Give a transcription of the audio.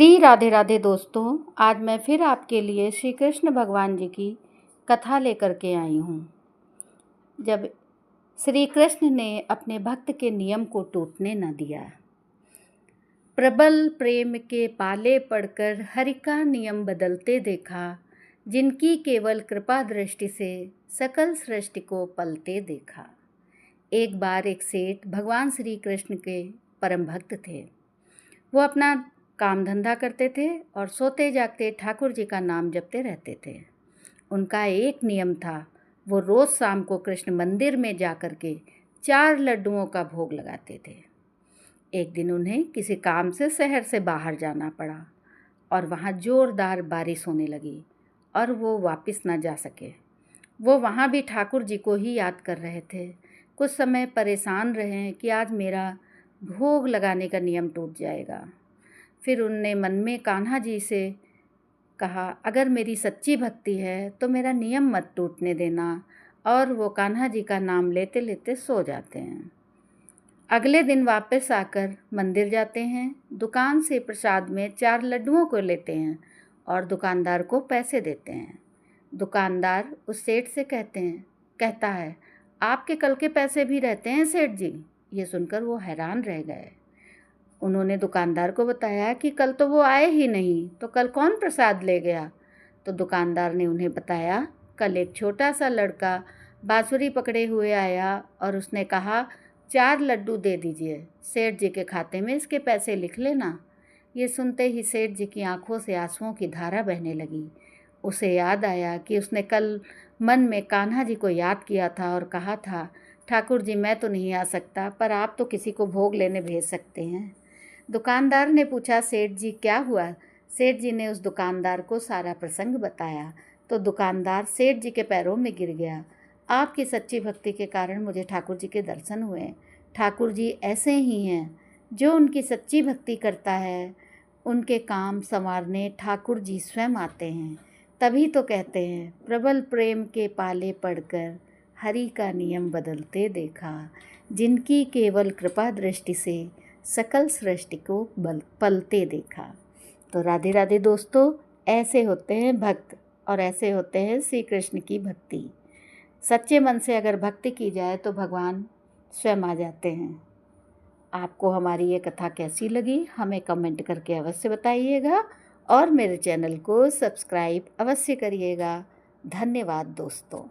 श्री राधे राधे दोस्तों, आज मैं फिर आपके लिए श्री कृष्ण भगवान जी की कथा लेकर के आई हूँ। जब श्री कृष्ण ने अपने भक्त के नियम को टूटने न दिया, प्रबल प्रेम के पाले पड़कर हरि का नियम बदलते देखा, जिनकी केवल कृपा दृष्टि से सकल सृष्टि को पलते देखा। एक बार एक सेठ भगवान श्री कृष्ण के परम भक्त थे। वो अपना काम धंधा करते थे और सोते जागते ठाकुर जी का नाम जपते रहते थे। उनका एक नियम था, वो रोज़ शाम को कृष्ण मंदिर में जा कर के 4 लड्डुओं का भोग लगाते थे। एक दिन उन्हें किसी काम से शहर से बाहर जाना पड़ा और वहाँ ज़ोरदार बारिश होने लगी और वो वापस ना जा सके। वो वहाँ भी ठाकुर जी को ही याद कर रहे थे। कुछ समय परेशान रहे कि आज मेरा भोग लगाने का नियम टूट जाएगा। फिर उनने मन में कान्हा जी से कहा, अगर मेरी सच्ची भक्ति है तो मेरा नियम मत टूटने देना। और वो कान्हा जी का नाम लेते लेते सो जाते हैं। अगले दिन वापस आकर मंदिर जाते हैं, दुकान से प्रसाद में 4 लड्डुओं को लेते हैं और दुकानदार को पैसे देते हैं। दुकानदार उस सेठ से कहता है, आपके कल के पैसे भी रहते हैं सेठ जी। ये सुनकर वो हैरान रह गए। उन्होंने दुकानदार को बताया कि कल तो वो आए ही नहीं, तो कल कौन प्रसाद ले गया। तो दुकानदार ने उन्हें बताया, कल एक छोटा सा लड़का बांसुरी पकड़े हुए आया और उसने कहा, 4 लड्डू दे दीजिए, सेठ जी के खाते में इसके पैसे लिख लेना। ये सुनते ही सेठ जी की आंखों से आंसुओं की धारा बहने लगी। उसे याद आया कि उसने कल मन में कान्हा जी को याद किया था और कहा था, ठाकुर जी मैं तो नहीं आ सकता, पर आप तो किसी को भोग लेने भेज सकते हैं। दुकानदार ने पूछा, सेठ जी क्या हुआ। सेठ जी ने उस दुकानदार को सारा प्रसंग बताया तो दुकानदार सेठ जी के पैरों में गिर गया। आपकी सच्ची भक्ति के कारण मुझे ठाकुर जी के दर्शन हुए। ठाकुर जी ऐसे ही हैं, जो उनकी सच्ची भक्ति करता है उनके काम संवारने ठाकुर जी स्वयं आते हैं। तभी तो कहते हैं, प्रबल प्रेम के पाले पड़कर हरि का नियम बदलते देखा, जिनकी केवल कृपा दृष्टि से सकल सृष्टि को पलते देखा। तो राधे राधे दोस्तों, ऐसे होते हैं भक्त और ऐसे होते हैं श्री कृष्ण की भक्ति। सच्चे मन से अगर भक्ति की जाए तो भगवान स्वयं आ जाते हैं। आपको हमारी ये कथा कैसी लगी हमें कमेंट करके अवश्य बताइएगा और मेरे चैनल को सब्सक्राइब अवश्य करिएगा। धन्यवाद दोस्तों।